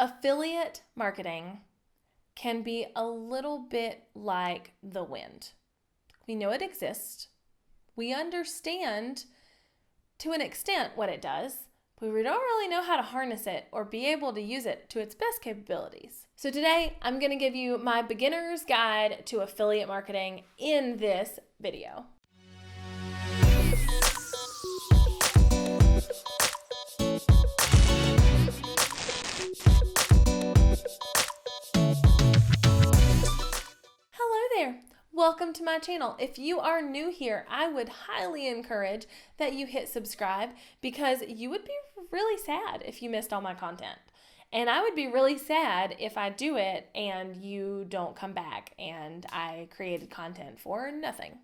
Affiliate marketing can be a little bit like the wind. We know it exists. We understand to an extent what it does, but we don't really know how to harness it or be able to use it to its best capabilities. So today, I'm going to give you my beginner's guide to affiliate marketing in this video. Welcome to my channel. If you are new here, I would highly encourage that you hit subscribe because you would be really sad if you missed all my content. And I would be really sad if I do it and you don't come back and I created content for nothing.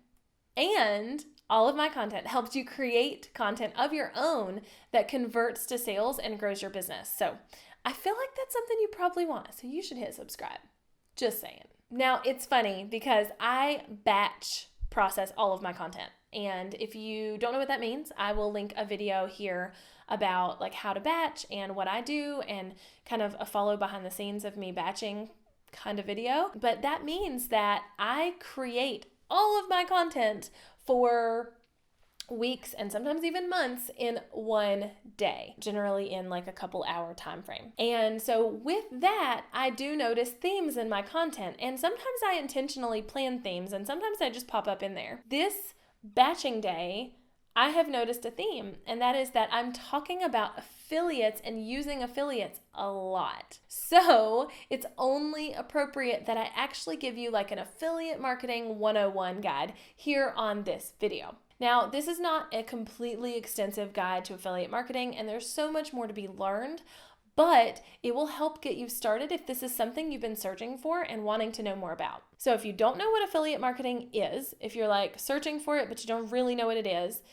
And all of my content helps you create content of your own that converts to sales and grows your business. So I feel like that's something you probably want. So you should hit subscribe. Just saying. Now, it's funny because I batch process all of my content. And if you don't know what that means, I will link a video here about like how to batch and what I do and kind of a follow behind the scenes of me batching kind of video. But that means that I create all of my content for weeks and sometimes even months in one day, generally in like a couple hour time frame. And so with that, I do notice themes in my content, and sometimes I intentionally plan themes and sometimes I just pop up in there. This batching day, I have noticed a theme, and that is that I'm talking about affiliates and using affiliates a lot. So it's only appropriate that I actually give you like an affiliate marketing 101 guide here on this video. Now, this is not a completely extensive guide to affiliate marketing, and there's so much more to be learned, but it will help get you started if this is something you've been searching for and wanting to know more about. So if you don't know what affiliate marketing is, if you're like searching for it, but you don't really know what it is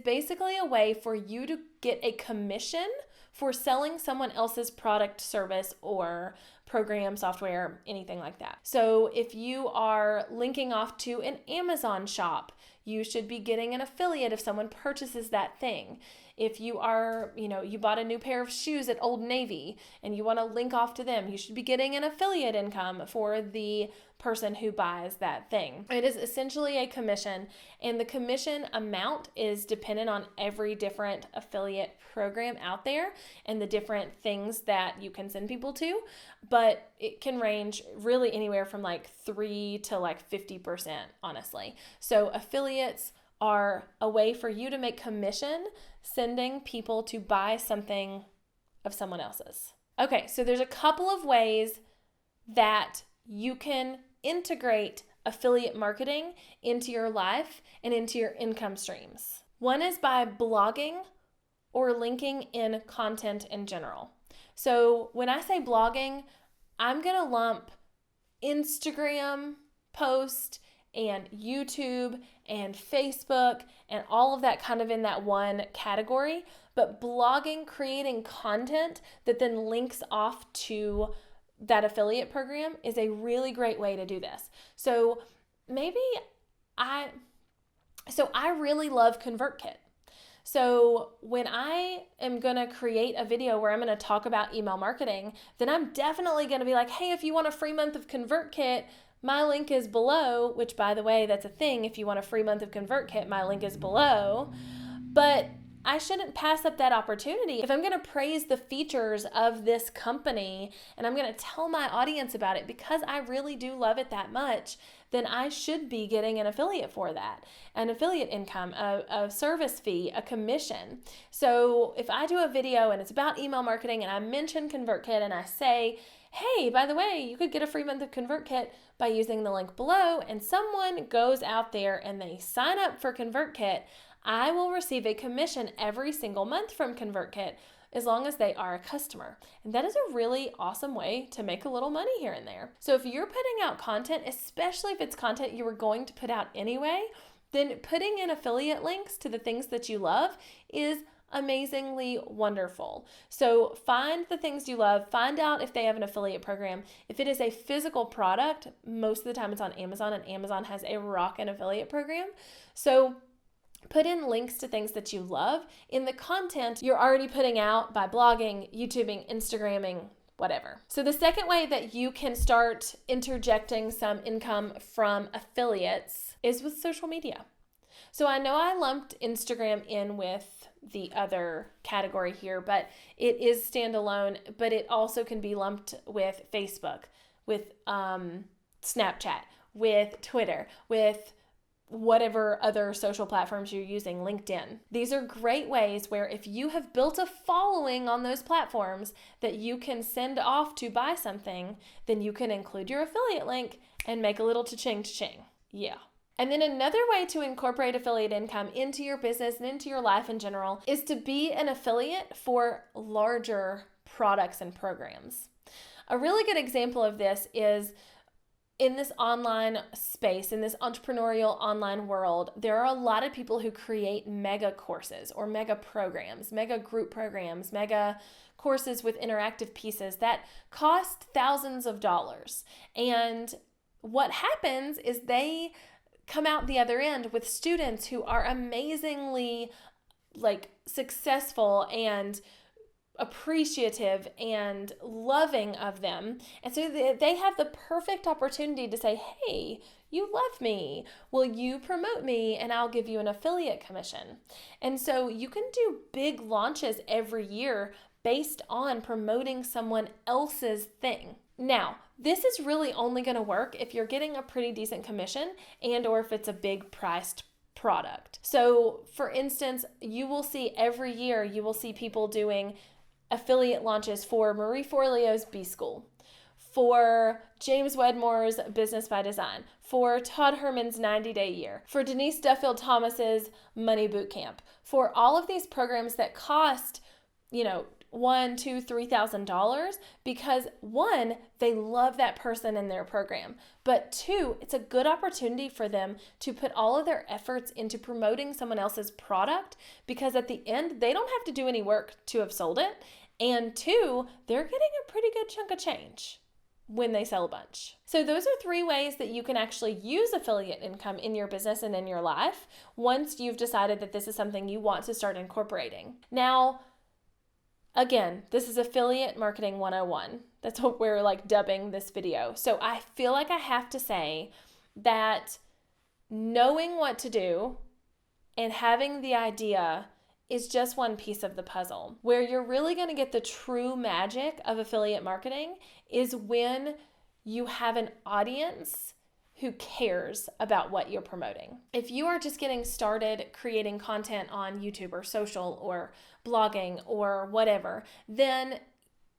basically a way for you to get a commission for selling someone else's product, service, or program, software, anything like that. So if you are linking off to an Amazon shop, you should be getting an affiliate if someone purchases that thing. If you are, you bought a new pair of shoes at Old Navy and you want to link off to them, you should be getting an affiliate income for the person who buys that thing. It is essentially a commission, and the commission amount is dependent on every different affiliate program out there and the different things that you can send people to, but it can range really anywhere from like 3 to like 50%, honestly. So affiliates are a way for you to make commission sending people to buy something of someone else's. Okay, so there's a couple of ways that you can integrate affiliate marketing into your life and into your income streams. One is by blogging or linking in content in general. So when I say blogging, I'm going to lump Instagram post and YouTube and Facebook and all of that kind of in that one category. But blogging, creating content that then links off to that affiliate program is a really great way to do this. So I really love ConvertKit. So when I am going to create a video where I'm going to talk about email marketing, then I'm definitely going to be like, hey, if you want a free month of ConvertKit, my link is below, which by the way, that's a thing. If you want a free month of ConvertKit, my link is below. But I shouldn't pass up that opportunity. If I'm going to praise the features of this company and I'm going to tell my audience about it because I really do love it that much, then I should be getting an affiliate for that, an affiliate income, a service fee, a commission. So if I do a video and it's about email marketing and I mention ConvertKit and I say, hey, by the way, you could get a free month of ConvertKit by using the link below, and someone goes out there and they sign up for ConvertKit, I will receive a commission every single month from ConvertKit as long as they are a customer. And that is a really awesome way to make a little money here and there. So if you're putting out content, especially if it's content you were going to put out anyway, then putting in affiliate links to the things that you love is amazingly wonderful. So find the things you love, find out if they have an affiliate program. If it is a physical product, most of the time it's on Amazon, and Amazon has a rockin' affiliate program. So put in links to things that you love in the content you're already putting out by blogging, YouTubing, Instagramming, whatever. So the second way that you can start interjecting some income from affiliates is with social media. So I know I lumped Instagram in with the other category here, but it is standalone, but it also can be lumped with Facebook, with Snapchat, with Twitter, with whatever other social platforms you're using, LinkedIn. These are great ways where if you have built a following on those platforms that you can send off to buy something, then you can include your affiliate link and make a little cha-ching. Yeah. And then another way to incorporate affiliate income into your business and into your life in general is to be an affiliate for larger products and programs. A really good example of this is in this online space, in this entrepreneurial online world, there are a lot of people who create mega courses or mega programs, mega group programs, mega courses with interactive pieces that cost thousands of dollars. And what happens is they come out the other end with students who are amazingly successful and appreciative and loving of them. And so they have the perfect opportunity to say, hey, you love me. Will you promote me? And I'll give you an affiliate commission. And so you can do big launches every year based on promoting someone else's thing. Now, this is really only going to work if you're getting a pretty decent commission and or if it's a big priced product. So for instance, you will see every year, you will see people doing affiliate launches for Marie Forleo's B-School, for James Wedmore's Business by Design, for Todd Herman's 90-Day Year, for Denise Duffield Thomas's Money Bootcamp, for all of these programs that cost, $1,000, $2,000, $3,000 because one, they love that person in their program, but two, it's a good opportunity for them to put all of their efforts into promoting someone else's product because at the end, they don't have to do any work to have sold it. And two, they're getting a pretty good chunk of change when they sell a bunch. So those are 3 ways that you can actually use affiliate income in your business and in your life once you've decided that this is something you want to start incorporating. Now, again, this is Affiliate Marketing 101. That's what we're dubbing this video. So I feel like I have to say that knowing what to do and having the idea is just one piece of the puzzle. Where you're really going to get the true magic of affiliate marketing is when you have an audience who cares about what you're promoting. If you are just getting started creating content on YouTube or social or blogging or whatever, then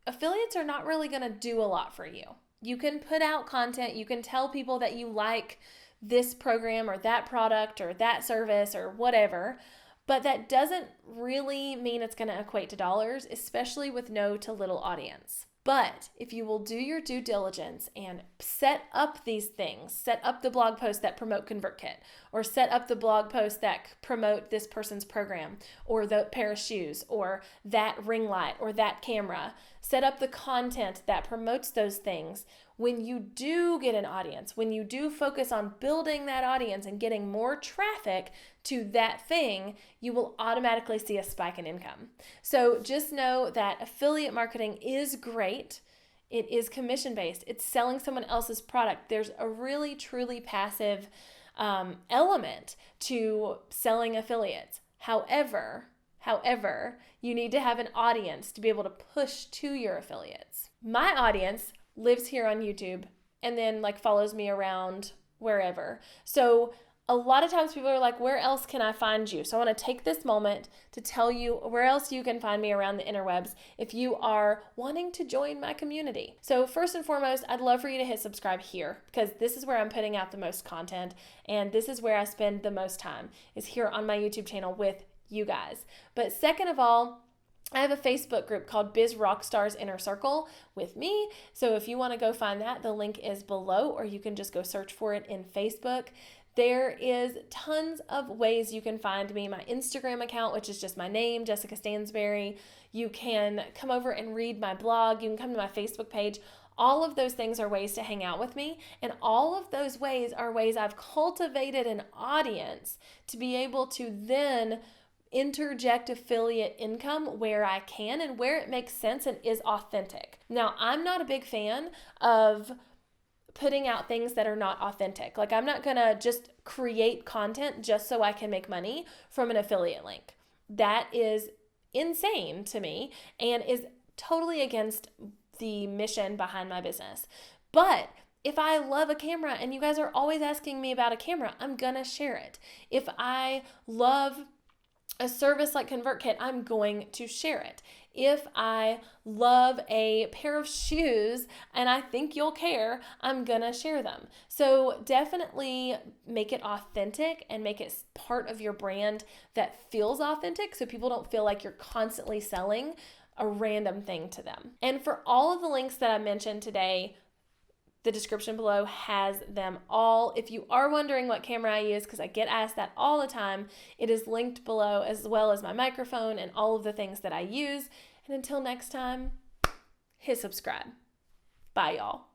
affiliates are not really going to do a lot for you. You can put out content, you can tell people that you like this program or that product or that service or whatever, but that doesn't really mean it's going to equate to dollars, especially with no to little audience. But if you will do your due diligence and set up these things, set up the blog posts that promote ConvertKit, or set up the blog posts that promote this person's program, or the pair of shoes, or that ring light, or that camera, set up the content that promotes those things, when you do get an audience, when you do focus on building that audience and getting more traffic to that thing, you will automatically see a spike in income. So just know that affiliate marketing is great. It is commission-based. It's selling someone else's product. There's a really, truly passive element to selling affiliates. However, you need to have an audience to be able to push to your affiliates. My audience lives here on YouTube and then follows me around wherever. So a lot of times people are like, where else can I find you? So I want to take this moment to tell you where else you can find me around the interwebs if you are wanting to join my community. So first and foremost, I'd love for you to hit subscribe here because this is where I'm putting out the most content and this is where I spend the most time is here on my YouTube channel with you guys. But second of all, I have a Facebook group called Biz Rockstars Inner Circle with me. So if you want to go find that, the link is below, or you can just go search for it in Facebook. There is tons of ways you can find me. My Instagram account, which is just my name, Jessica Stansberry. You can come over and read my blog. You can come to my Facebook page. All of those things are ways to hang out with me. And all of those ways are ways I've cultivated an audience to be able to then interject affiliate income where I can and where it makes sense and is authentic. Now, I'm not a big fan of putting out things that are not authentic. Like, I'm not gonna just create content just so I can make money from an affiliate link. That is insane to me and is totally against the mission behind my business. But if I love a camera and you guys are always asking me about a camera, I'm gonna share it. If I love a service like ConvertKit, I'm going to share it. If I love a pair of shoes and I think you'll care, I'm gonna share them. So definitely make it authentic and make it part of your brand that feels authentic so people don't feel like you're constantly selling a random thing to them. And for all of the links that I mentioned today, the description below has them all. If you are wondering what camera I use, because I get asked that all the time, it is linked below, as well as my microphone and all of the things that I use. And until next time, hit subscribe. Bye, y'all.